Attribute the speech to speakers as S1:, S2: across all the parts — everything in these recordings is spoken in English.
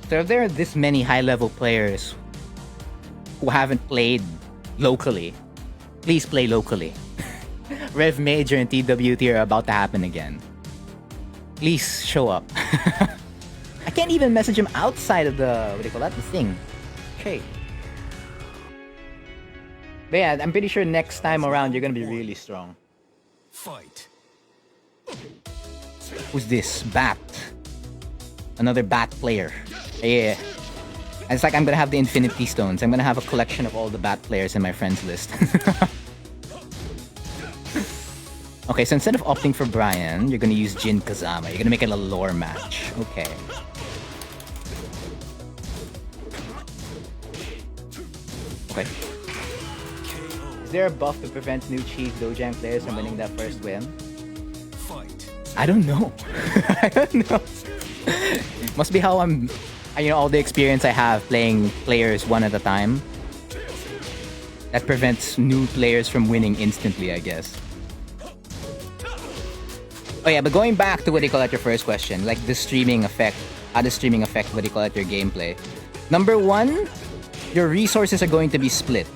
S1: So if there are this many high-level players who haven't played locally, please play locally. Rev Major and TWT are about to happen again. Please show up. I can't even message him outside of the, what do you call that? The thing. Okay. But yeah, I'm pretty sure next time around you're gonna be really strong.
S2: Fight.
S1: Who's this? Bat. Another Bat player. Yeah. It's like I'm gonna have the Infinity Stones. I'm gonna have a collection of all the Bat players in my friends list. Okay, so instead of opting for Brian, you're gonna use Jin Kazama. You're gonna make it a lore match. Okay. Okay. Is there a buff that prevents new Chief Dojang players from winning that first win? I don't know. I don't know. Must be how I'm, you know, all the experience I have playing players one at a time. That prevents new players from winning instantly, I guess. Oh yeah, but going back to what you call it, your first question, like the streaming effect, how does streaming affect what you call it, your gameplay? Number one, your resources are going to be split.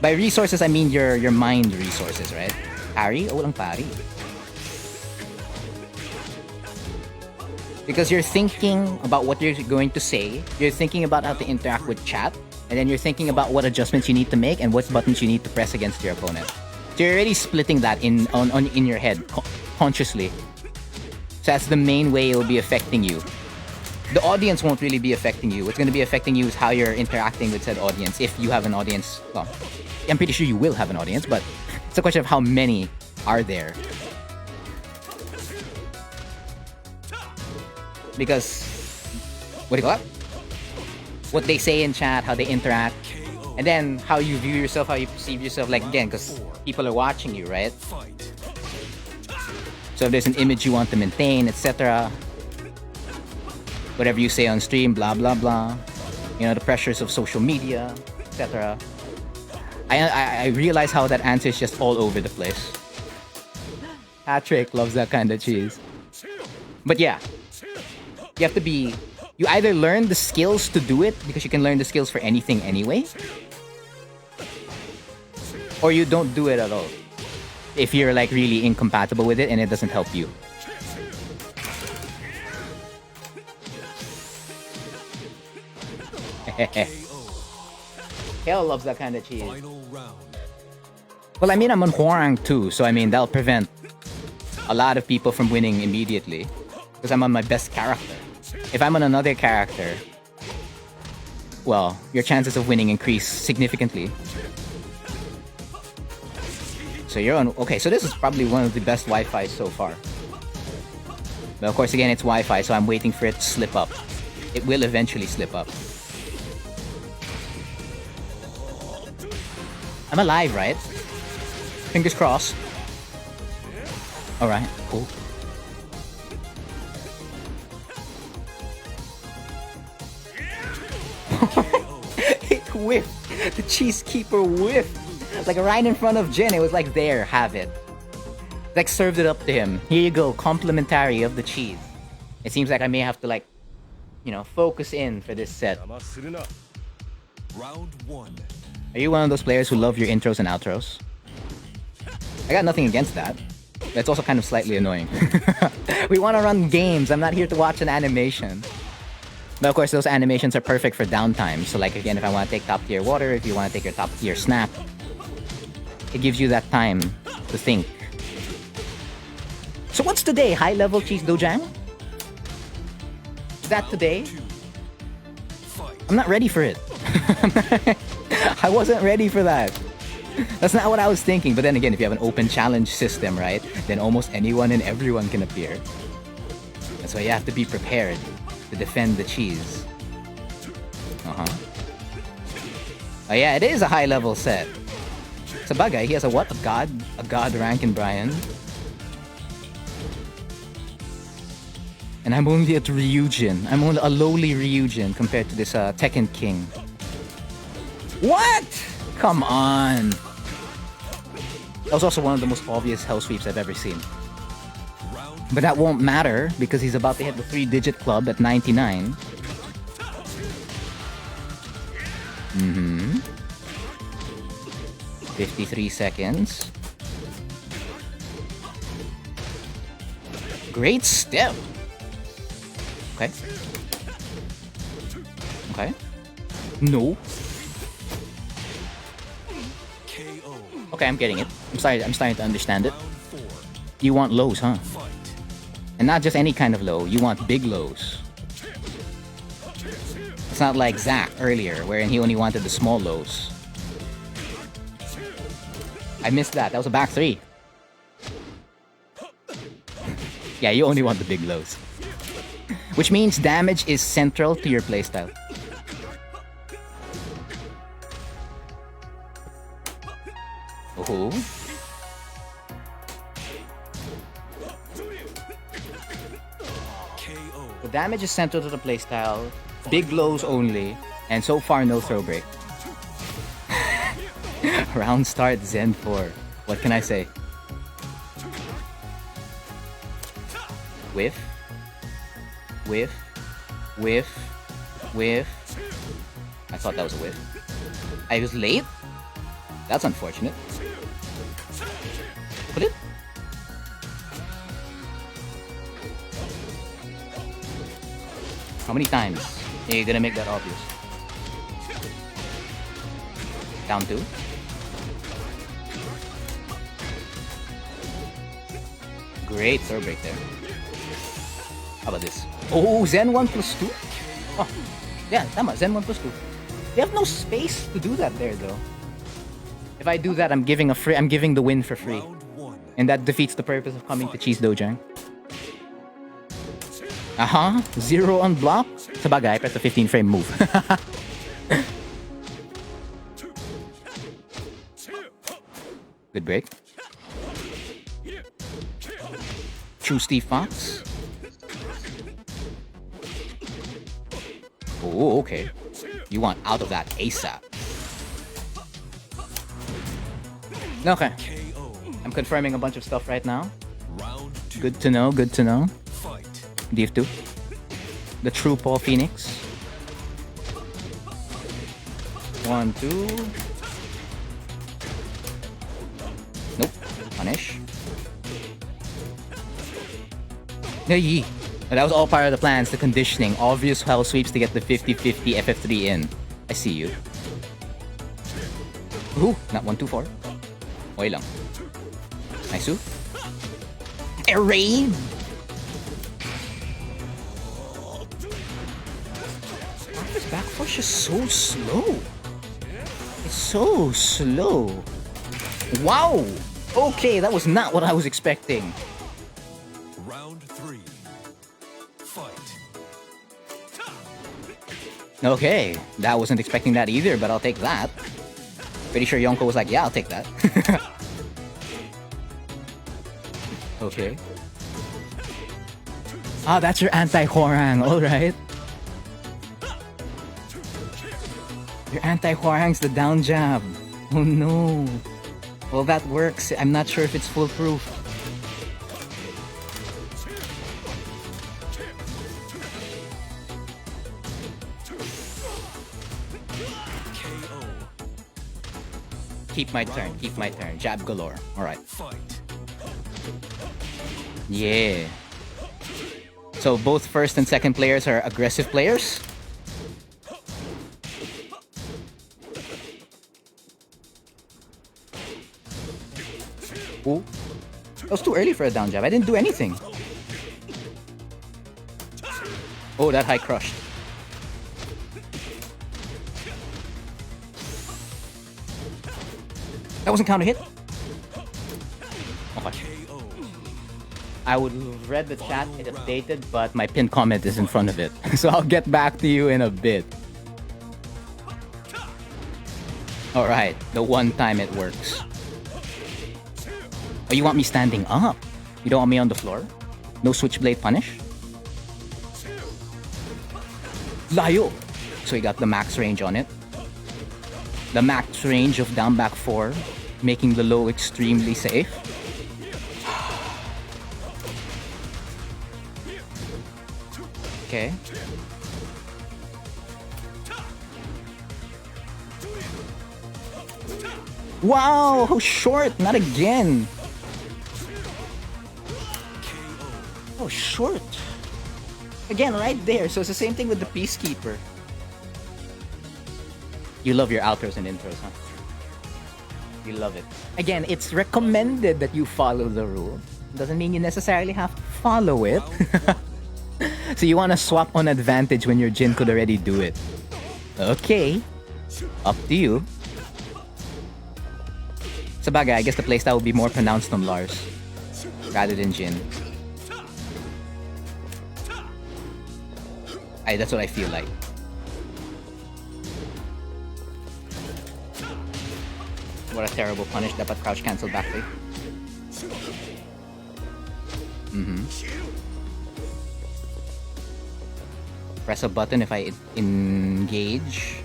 S1: By resources, I mean your mind resources, right? Parry? Oh, walang parry. Because you're thinking about what you're going to say, you're thinking about how to interact with chat, and then you're thinking about what adjustments you need to make and what buttons you need to press against your opponent. So you're already splitting that in your head, consciously. So that's the main way it will be affecting you. The audience won't really be affecting you. What's going to be affecting you is how you're interacting with said audience. If you have an audience, well, I'm pretty sure you will have an audience, but it's a question of how many are there. Because, what do you call it? What they say in chat, how they interact, and then how you view yourself, how you perceive yourself, like again, because people are watching you, right? So if there's an image you want to maintain, etc., whatever you say on stream, blah blah blah, you know, the pressures of social media, etc. I realize how that answer is just all over the place. Patrick loves that kind of cheese. But yeah, you have to be, you either learn the skills to do it, because you can learn the skills for anything anyway, or you don't do it at all if you're like really incompatible with it and it doesn't help you. Hell loves that kind of cheese. Well, I mean, I'm on Hwarang too, so I mean, that'll prevent a lot of people from winning immediately, because I'm on my best character. If I'm on another character, well, your chances of winning increase significantly. So you're on, okay, so this is probably one of the best Wi-Fi so far. But of course, again, it's Wi-Fi, so I'm waiting for it to slip up. It will eventually slip up. I'm alive, right? Fingers crossed. Alright, cool. It whiffed. The cheese keeper whiffed. Like right in front of Jin. It was like, there, have it. Like served it up to him. Here you go, complimentary of the cheese. It seems like I may have to like, you know, focus in for this set.
S2: Round one.
S1: Are you one of those players who love your intros and outros? I got nothing against that. But it's also kind of slightly annoying. We want to run games. I'm not here to watch an animation. But of course, those animations are perfect for downtime. So like again, if I want to take top tier water, if you want to take your top tier snack, it gives you that time to think. So what's today? High level cheese dojang? Is that today? I'm not ready for it. I wasn't ready for that. That's not what I was thinking. But then again, if you have an open challenge system, right, then almost anyone and everyone can appear. That's why you have to be prepared to defend the cheese. Oh yeah, it is a high level set. Sabagay, he has a what? A god rank in Brian. And I'm only at Ryujin. I'm only a lowly Ryujin compared to this Tekken King. What? Come on. That was also one of the most obvious hell sweeps I've ever seen. But that won't matter because he's about to hit the 3-digit club at 99. Mm-hmm. 53 seconds. Great step. Okay. Okay. No.
S2: KO.
S1: Okay, I'm getting it. I'm starting to understand it.
S2: Round 4.
S1: You want lows, huh?
S2: Fight.
S1: And not just any kind of low. You want big lows. It's not like Zack earlier, wherein he only wanted the small lows. I missed that. That was a back 3. Yeah, you only want the big lows. Which means damage is central to your playstyle. Oh.
S2: KO.
S1: The damage is central to the playstyle. Big lows only. And so far, no throw break. Round start, Zen 4. What can I say? Whiff. Whiff. Whiff. Whiff. I thought that was a whiff. I was late? That's unfortunate. Put it. How many times are you gonna make that obvious? Down 2. Great throw break there. How about this? Oh, Zen 1 plus 2? Oh, yeah, tama, Zen 1 plus 2. You have no space to do that there, though. If I do that, I'm giving the win for free.
S2: Round 1.
S1: And that defeats the purpose of coming to Cheese Dojang. Aha, 0 on block. Sabagay, press the 15 frame move. Good break. True Steve Fox. Oh, okay. You want out of that ASAP. Okay.
S2: KO.
S1: I'm confirming a bunch of stuff right now.
S2: Round 2.
S1: Good to know, good to know.
S2: Fight.
S1: DF2. The true Paul Phoenix. 1, 2. Nope. Punish. Hey, that was all part of the plans, the conditioning. Obvious hell sweeps to get the 50-50 FF3 in. I see you. Ooh, not 1, 2, 4. Okay lang. Nice. Array! This back push is so slow. It's so slow. Wow! Okay, that was not what I was expecting.
S2: Round 3. Fight.
S1: Okay, that wasn't expecting that either, but I'll take that. Pretty sure Yonko was like, yeah, I'll take that. Okay. Ah, that's your anti-Hwarang, alright. Your anti-Hwarang's the down jab. Oh no. Well, that works. I'm not sure if it's foolproof.
S2: KO.
S1: Keep my turn, keep my turn. Jab galore. Alright.
S2: Fight.
S1: Yeah. So both first and second players are aggressive players? Ooh. That was too early for a down jab. I didn't do anything. Oh, that high crushed. That wasn't counter hit? Okay.
S2: KO.
S1: I would have read the chat, it updated, but my pinned comment is in front of it. So I'll get back to you in a bit. Alright, the one time it works. Oh, you want me standing up? You don't want me on the floor? No switchblade punish? Layo! So he got the max range on it. The max range of down back 4, making the low extremely safe. Okay. Wow, how short! Not again! Oh, short! Again, right there. So it's the same thing with the Peacekeeper. You love your outros and intros, huh? You love it. Again, it's recommended that you follow the rule. Doesn't mean you necessarily have to follow it. So you want to swap on advantage when your Jin could already do it. Okay. Up to you. Sabagay, I guess the playstyle will be more pronounced on Lars rather than Jin. That's what I feel like. What a terrible punish. Dapat crouch cancel back there. Press a button if I engage.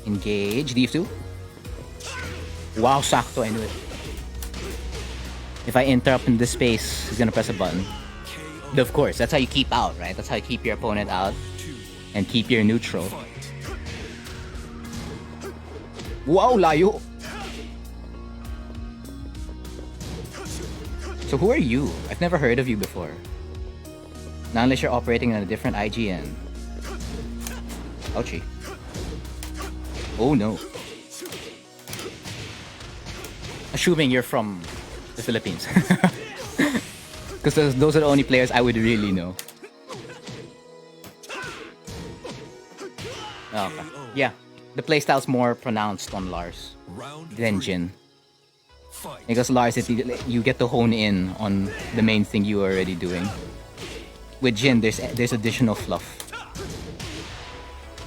S1: Engage. DF2. Wow, sakto. I knew it. If I interrupt in this space, he's gonna press a button. Of course, that's how you keep out, right? That's how you keep your opponent out and keep your neutral. Wow, layo! So who are you? I've never heard of you before. Not unless you're operating on a different IGN. Ouchie. Oh no. Assuming you're from the Philippines. Because those are the only players I would really know. Oh, okay. Yeah, the playstyle's more pronounced on Lars than Jin. Because Lars, you get to hone in on the main thing you are already doing. With Jin, there's additional fluff.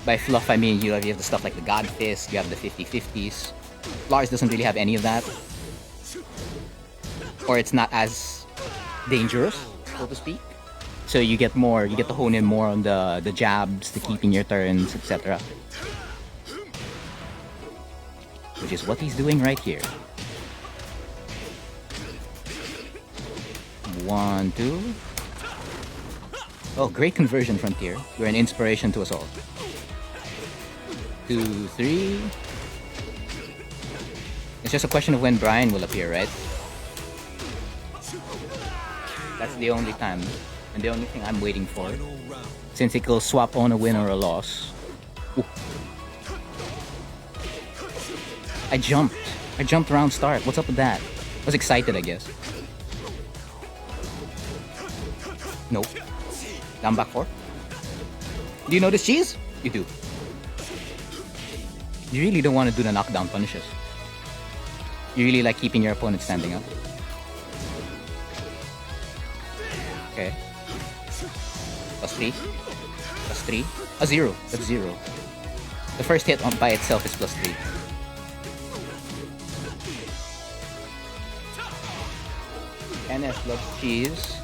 S1: By fluff, I mean you have the stuff like the God Fist, you have the 50-50s. Lars doesn't really have any of that. Or it's not as dangerous, so to speak. So you get to hone in more on the jabs, the keeping your turns, etc. Which is what he's doing right here. 1, 2. Oh, great conversion, Frontier. You're an inspiration to us all. 2, 3. It's just a question of when Brian will appear, right? That's the only time, and the only thing I'm waiting for. Since it will swap on a win or a loss. Ooh. I jumped round start. What's up with that? I was excited, I guess. Nope. Down back 4. Do you notice cheese? You do. You really don't want to do the knockdown punishes. You really like keeping your opponent standing up. Okay. Plus 3. Plus 3. A 0. That's 0. The first hit by itself is plus 3. NS plus cheese.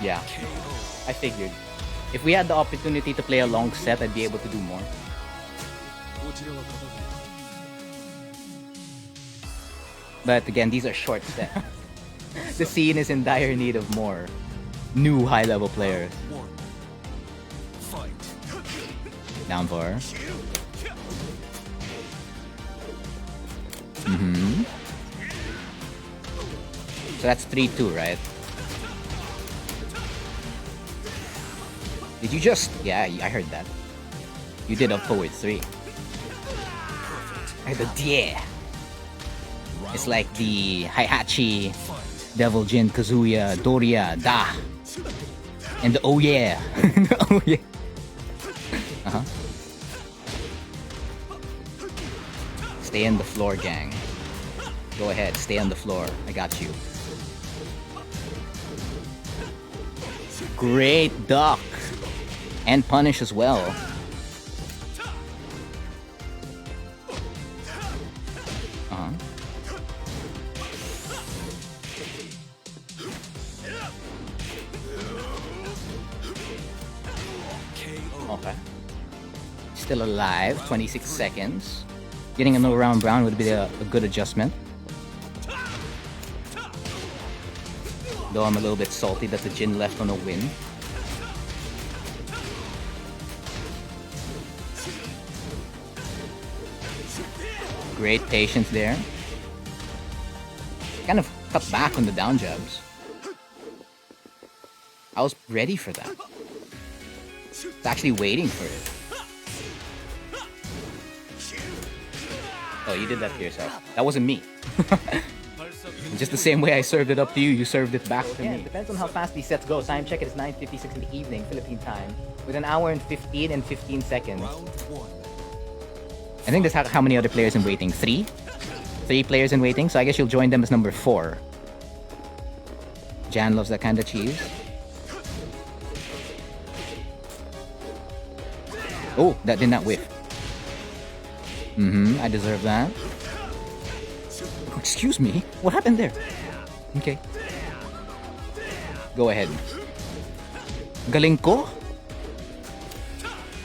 S1: Yeah. I figured. If we had the opportunity to play a long set, I'd be able to do more. But again, these are short sets. The scene is in dire need of more new high-level players. Down 4. So that's 3-2, right? Did you just... Yeah, I heard that. You did up forward 3. I the yeah. It's like the Heihachi, Devil Jin, Kazuya, Doria, Da. And the oh yeah. Oh yeah. Uh-huh. Stay on the floor, gang. Go ahead, stay on the floor. I got you. Great duck. And punish as well. Uh-huh. Okay. Still alive, 26 seconds. Getting a no round brown would be a good adjustment. Though I'm a little bit salty that the Jin left on a win. Great patience there. Kind of cut back on the down jabs. I was ready for that. I was actually waiting for it. Oh, you did that to yourself. That wasn't me. Just the same way I served it up to you, you served it back to me. It depends on how fast these sets go. Time check, it is 9:56 in the evening, Philippine time, with an hour and 15 and 15 seconds.
S2: Round 1.
S1: I think there's how many other players in waiting? 3? 3 players in waiting, so I guess you'll join them as number 4. Jan loves that kind of cheese. Oh, that did not whiff. I deserve that. Oh, excuse me? What happened there? Okay. Go ahead. Galing ko?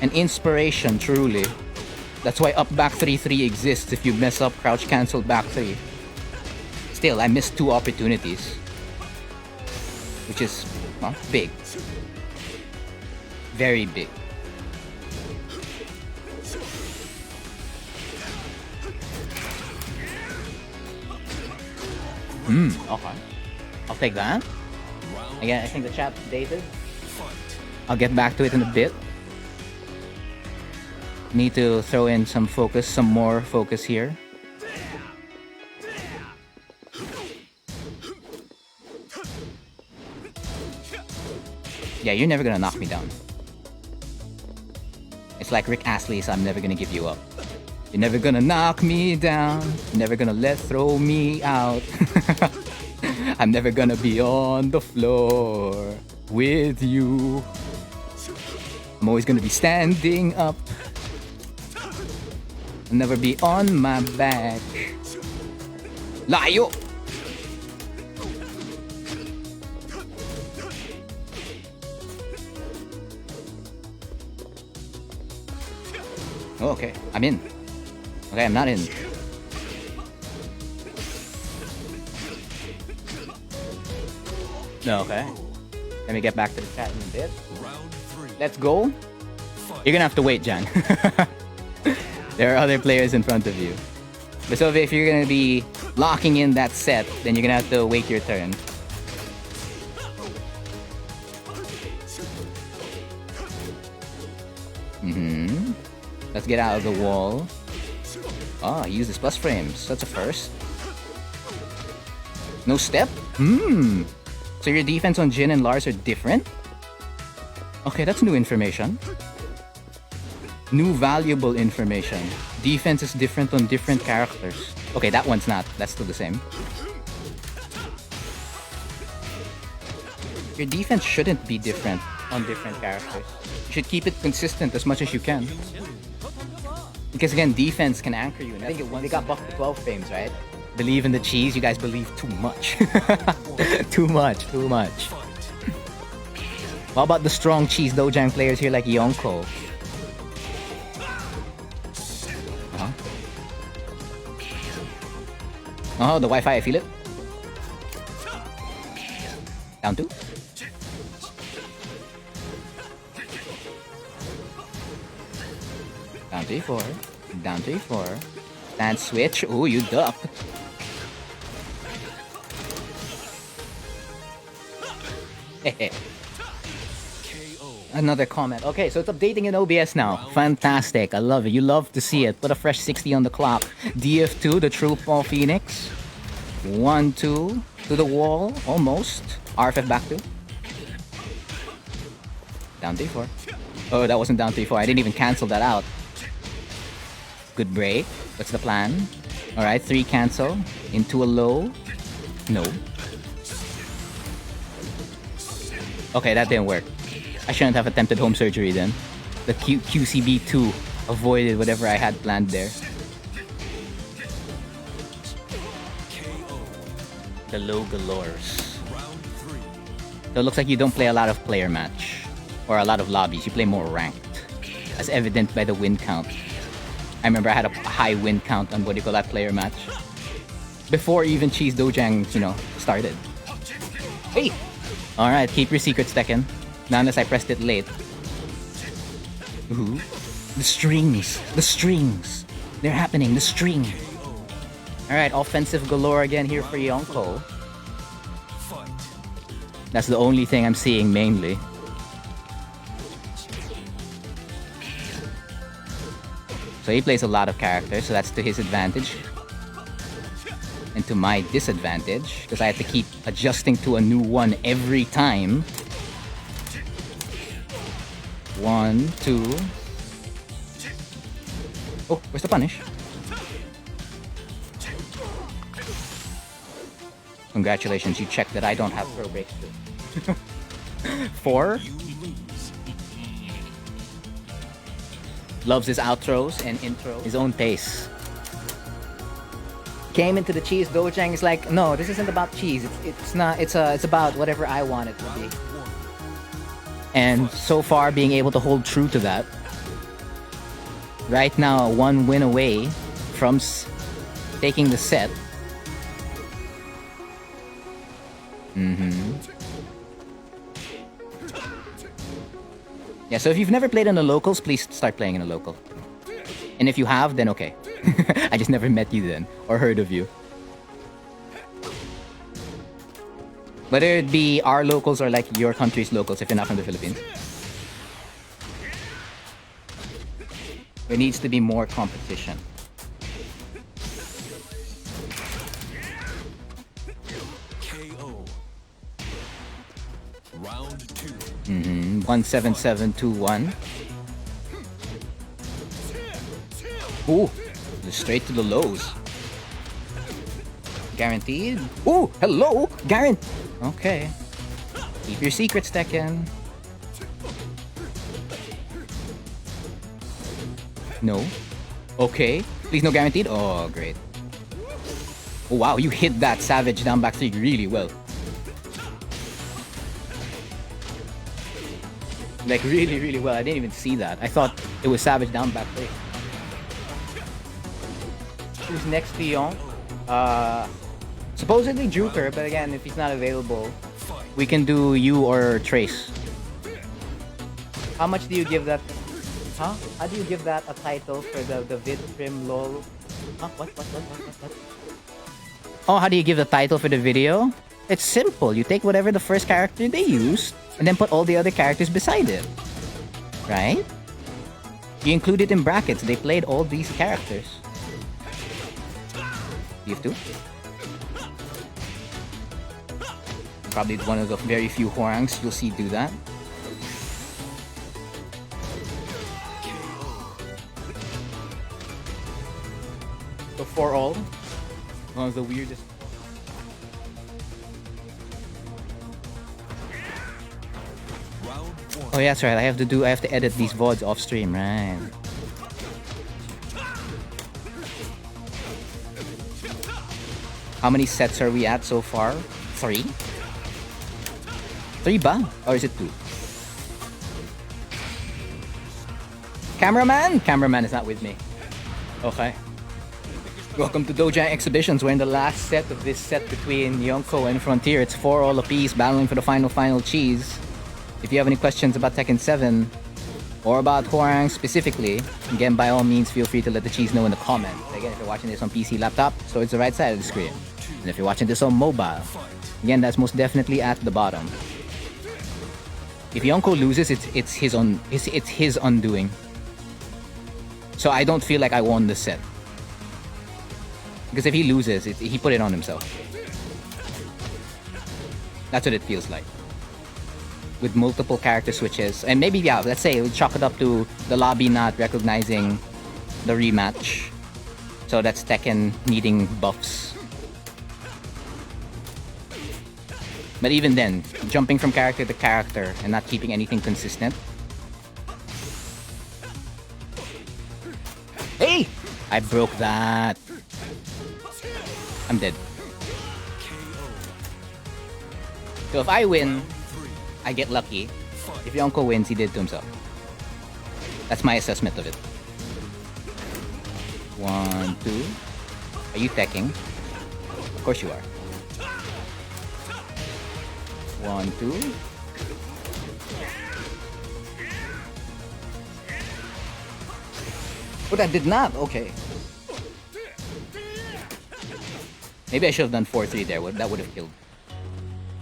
S1: An inspiration, truly. That's why up back 3-3 exists. If you mess up crouch cancel back 3. Still, I missed 2 opportunities. Which is, well, big. Very big. Okay. I'll take that. Again, I think the chat's dated. I'll get back to it in a bit. Need to throw in some focus, some more focus here. Yeah, you're never gonna knock me down. It's like Rick Astley's I'm never gonna give you up. You're never gonna knock me down. You're never gonna throw me out. I'm never gonna be on the floor with you. I'm always gonna be standing up. I'll never be on my back. Layo! Oh, okay. I'm in. Okay, I'm not in. No, okay. Let me get back to the chat in a bit.
S2: Round 3.
S1: Let's go. You're gonna have to wait, Jan. There are other players in front of you. But so if you're gonna be locking in that set, then you're gonna have to wait your turn. Let's get out of the wall. Ah, use this plus frames. That's a first. No step? So your defense on Jin and Lars are different? Okay, that's new information. New valuable information. Defense is different on different characters. Okay, that one's not. That's still the same. Your defense shouldn't be different on different characters. You should keep it consistent as much as you can. Because again, defense can anchor you. And I think they got buffed to 12 frames, right? Believe in the cheese, you guys believe too much. Too much. What about the strong cheese Dojang players here like Yonko? Oh, the Wi-Fi, I feel it. Down 2. Down 3-4. Down 3-4. Stand switch. Ooh, you ducked. Another comment. Okay, so it's updating in OBS now. Fantastic. I love it. You love to see it. Put a fresh 60 on the clock. DF2, the true Paul Phoenix. 1-2 to the wall. Almost. RFF back 2. Down 3-4. Oh, that wasn't down 3-4. I didn't even cancel that out. Good break. What's the plan? Alright, 3 cancel. Into a low. No. Okay, that didn't work. I shouldn't have attempted home surgery then. The QCB2 avoided whatever I had planned there. The low galores. So it looks like you don't play a lot of player match. Or a lot of lobbies. You play more ranked. As evident by the win count. I remember I had a high win count on what do you call that player match. Before even Cheese Dojang, started. Hey! Alright, keep your secrets, Tekken. Not unless I pressed it late. Ooh. The strings. They're happening. The string. Alright, offensive galore again here for Yonko.
S2: Fight.
S1: That's the only thing I'm seeing mainly. So he plays a lot of characters, so that's to his advantage. And to my disadvantage, because I have to keep adjusting to a new one every time. 1, 2. Oh, where's the punish? Congratulations, you checked that I don't have pro breaks too. 4.
S2: You lose.
S1: Loves his outros and intros. His own pace. Came into the cheese. Dojang is like, no, this isn't about cheese. It's not. It's about whatever I want it to be. And so far, being able to hold true to that. Right now, 1 win away from taking the set. Yeah, so if you've never played in the locals, please start playing in a local. And if you have, then okay. I just never met you then, or heard of you. Whether it be our locals or like your country's locals if you're not from the Philippines. There needs to be more competition.
S2: KO. Round 2.
S1: 17721. Ooh, straight to the lows. Guaranteed. Ooh, hello, guaranteed. Okay. Keep your secrets, Tekken. No. Okay. Please no guaranteed. Oh, great. Oh, wow, you hit that savage down back 3 really well. Like really, really well. I didn't even see that. I thought it was savage down back 3. Who's next to Yonko? Supposedly Juker, but again, if he's not available, we can do you or Trace. How much do you give that? Huh? How do you give that a title for the vid trim lol? Huh? What? Oh, how do you give the title for the video? It's simple. You take whatever the first character they used, and then put all the other characters beside it. Right? You include it in brackets. They played all these characters. You have to? Probably one of the very few Hwoarangs you'll see do that. So for all, one of the weirdest.
S2: Round 1.
S1: Oh yeah, that's right. I have to edit these VODs off stream, right? How many sets are we at so far? 3? 3 ba? Or is it 2? Cameraman? Cameraman is not with me. Okay. Welcome to Dojang Exhibitions. We're in the last set of this set between Yonko and Frontier. It's 4 all apiece, battling for the final cheese. If you have any questions about Tekken 7 or about Hwoarang specifically, again, by all means, feel free to let the cheese know in the comments. Again, if you're watching this on PC, laptop, so it's the right side of the screen. And if you're watching this on mobile, again, that's most definitely at the bottom. If Yonko loses, it's his undoing. So I don't feel like I won this set. Because if he loses, he put it on himself. That's what it feels like. With multiple character switches. And maybe, yeah, let's say we'll chalk it up to the lobby not recognizing the rematch. So that's Tekken needing buffs. But even then, jumping from character to character and not keeping anything consistent. Hey! I broke that. I'm dead. So if I win, I get lucky. If Yonko wins, he did to himself. That's my assessment of it. 1, 2. Are you teching? Of course you are. 1, 2. Oh, that did not. Okay. Maybe I should have done 4-3 there. That would have killed.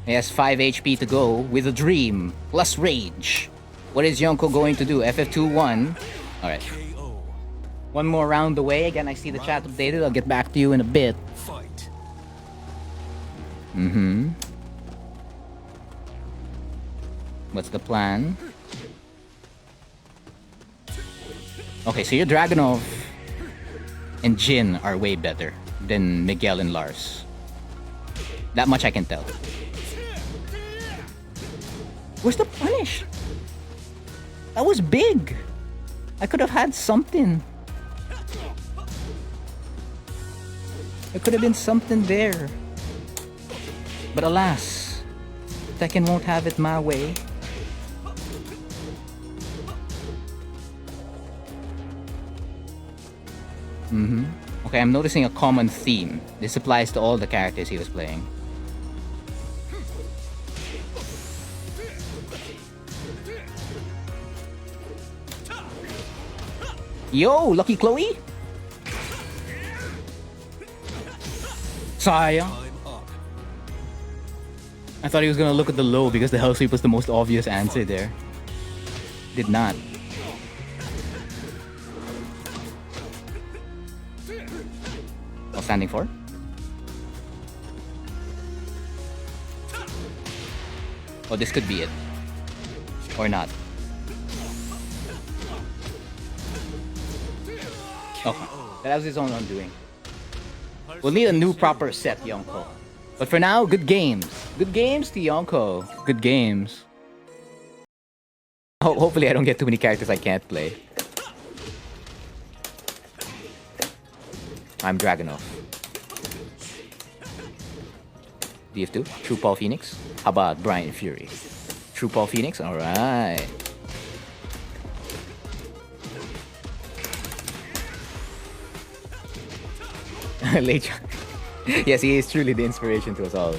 S1: He has 5 HP to go with a dream plus rage. What is Yonko going to do? FF2-1. Alright.
S2: KO.
S1: One more round away. Again, I see the chat updated. I'll get back to you in a bit.
S2: Fight.
S1: What's the plan? Okay, so your Dragunov and Jin are way better than Miguel and Lars. That much I can tell. Where's the punish? That was big. I could have had something. There could have been something there. But alas, Tekken won't have it my way. Okay, I'm noticing a common theme. This applies to all the characters he was playing. Yo, Lucky Chloe? Sayang.
S2: Time up.
S1: I thought he was gonna look at the low because the hell sweep was the most obvious answer there. Did not. Well, standing for? Oh, this could be it. Or not. Okay. That was his own undoing. We'll need a new proper set, Yonko. But for now, good games. Good games to Yonko. Good games. Hopefully I don't get too many characters I can't play. I'm Dragunov. DF2, True Paul Phoenix. How about Brian Fury? True Paul Phoenix? Alright. Late. Yes, he is truly the inspiration to us all.